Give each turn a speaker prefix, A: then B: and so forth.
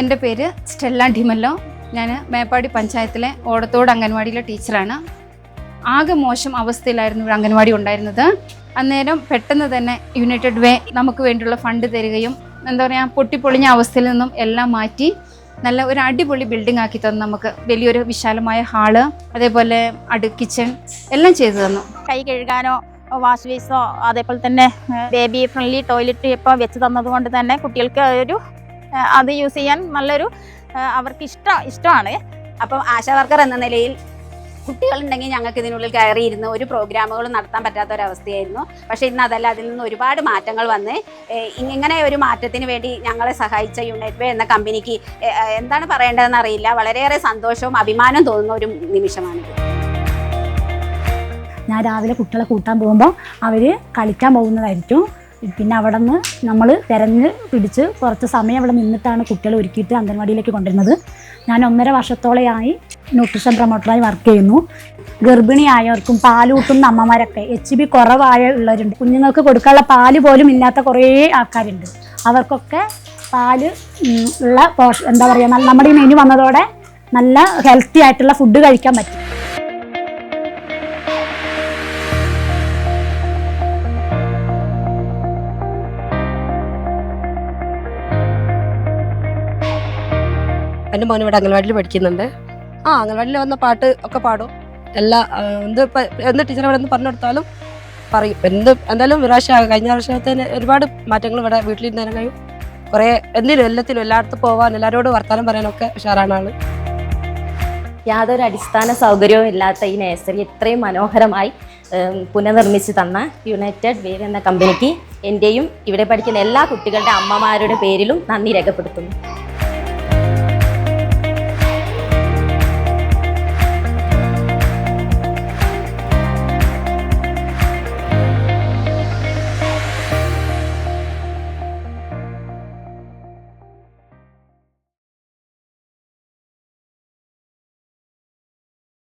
A: എൻ്റെ പേര് സ്റ്റെല്ല ഡിമല്ലോ. ഞാൻ മേപ്പാടി പഞ്ചായത്തിലെ ഓടത്തോട് അംഗൻവാടിയിലെ ടീച്ചറാണ്. ആകെ മോശം അവസ്ഥയിലായിരുന്നു ഇവിടെ അംഗൻവാടി ഉണ്ടായിരുന്നത്. അന്നേരം പെട്ടെന്ന് തന്നെ യുണൈറ്റഡ് വേ നമുക്ക് വേണ്ടിയുള്ള ഫണ്ട് തരികയും എന്താ പറയുക, പൊട്ടിപ്പൊളിഞ്ഞ അവസ്ഥയിൽ നിന്നും എല്ലാം മാറ്റി നല്ല ഒരു അടിപൊളി ബിൽഡിംഗ് ആക്കി തന്നു. നമുക്ക് വലിയൊരു വിശാലമായ ഹാള്, അതേപോലെ കിച്ചൺ എല്ലാം ചെയ്തു തന്നു.
B: കൈ കഴുകാനോ വാഷ് ബേസോ അതേപോലെ തന്നെ ബേബി ഫ്രണ്ട്ലി ടോയ്ലറ്റ് ഇപ്പോൾ വെച്ച് തന്നത് കൊണ്ട് തന്നെ കുട്ടികൾക്ക് അത് യൂസ് ചെയ്യാൻ നല്ലൊരു അവർക്ക് ഇഷ്ടമാണ്.
C: അപ്പം ആശാവർക്കർ എന്ന നിലയിൽ കുട്ടികളുണ്ടെങ്കിൽ ഞങ്ങൾക്ക് ഇതിനുള്ളിൽ കയറിയിരുന്ന് ഒരു പ്രോഗ്രാമുകളും നടത്താൻ പറ്റാത്തൊരവസ്ഥയായിരുന്നു. പക്ഷേ ഇന്ന് അതല്ല, അതിൽ നിന്ന് ഒരുപാട് മാറ്റങ്ങൾ വന്ന് ഇങ്ങനെ ഒരു മാറ്റത്തിന് വേണ്ടി ഞങ്ങളെ സഹായിച്ച യുണൈറ്റഡ് വേ എന്ന കമ്പനിക്ക് എന്താണ് പറയേണ്ടതെന്ന് അറിയില്ല. വളരെയേറെ സന്തോഷവും അഭിമാനവും തോന്നുന്ന ഒരു നിമിഷമാണിത്.
D: ഞാൻ രാവിലെ കുട്ടികളെ കൂട്ടാൻ പോകുമ്പോൾ അവർ കളിക്കാൻ പോകുന്നതായിരിക്കും. പിന്നെ അവിടെ നിന്ന് നമ്മൾ തിരഞ്ഞ് പിടിച്ച് കുറച്ച് സമയം അവിടെ നിന്നിട്ടാണ് കുട്ടികളെ ഒരുക്കിയിട്ട് അംഗൻവാടിയിലേക്ക് കൊണ്ടുവരുന്നത്. ഞാൻ 1.5 വർഷത്തോളമായി ന്യൂട്രീഷൻ പ്രൊമോട്ടറായി വർക്ക് ചെയ്യുന്നു. ഗർഭിണിയായവർക്കും പാലൂട്ടുന്ന അമ്മമാരൊക്കെ HB കുറവായുള്ളവരുണ്ട്. കുഞ്ഞുങ്ങൾക്ക് കൊടുക്കാനുള്ള പാല് പോലും ഇല്ലാത്ത കുറേ ആൾക്കാരുണ്ട്. അവർക്കൊക്കെ പാല് ഉള്ള എന്താ പറയുക, നമ്മുടെ ഈ മെനു വന്നതോടെ നല്ല ഹെൽത്തി ആയിട്ടുള്ള ഫുഡ് കഴിക്കാൻ പറ്റും.
E: എൻ്റെ മോൻ ഇവിടെ അംഗൻവാടിയിൽ പഠിക്കുന്നുണ്ട്. അംഗൻവാടിയിൽ വന്ന പാട്ട് ഒക്കെ പാടും. എന്ത് ടീച്ചർ ഇവിടെ നിന്ന് പറഞ്ഞു കൊടുത്താലും പറയും. എന്തായാലും കഴിഞ്ഞ വർഷത്തിന് ഒരുപാട് മാറ്റങ്ങൾ ഇവിടെ വീട്ടിലിരുന്ന് കഴിയും. കുറേ എല്ലാത്തിനും എല്ലായിടത്തും പോകാൻ, എല്ലാവരോടും വർത്തമാനം പറയാനൊക്കെ ഉഷാറാണ് ആള്.
F: യാതൊരു അടിസ്ഥാന സൗകര്യവും ഇല്ലാത്ത ഈ നഴ്സറി ഇത്രയും മനോഹരമായി പുനർനിർമ്മിച്ച് തന്ന യുണൈറ്റഡ് വേ എന്ന കമ്പനിക്ക് എൻ്റെയും ഇവിടെ പഠിക്കുന്ന എല്ലാ കുട്ടികളുടെ അമ്മമാരുടെ പേരിലും നന്ദി രേഖപ്പെടുത്തുന്നു.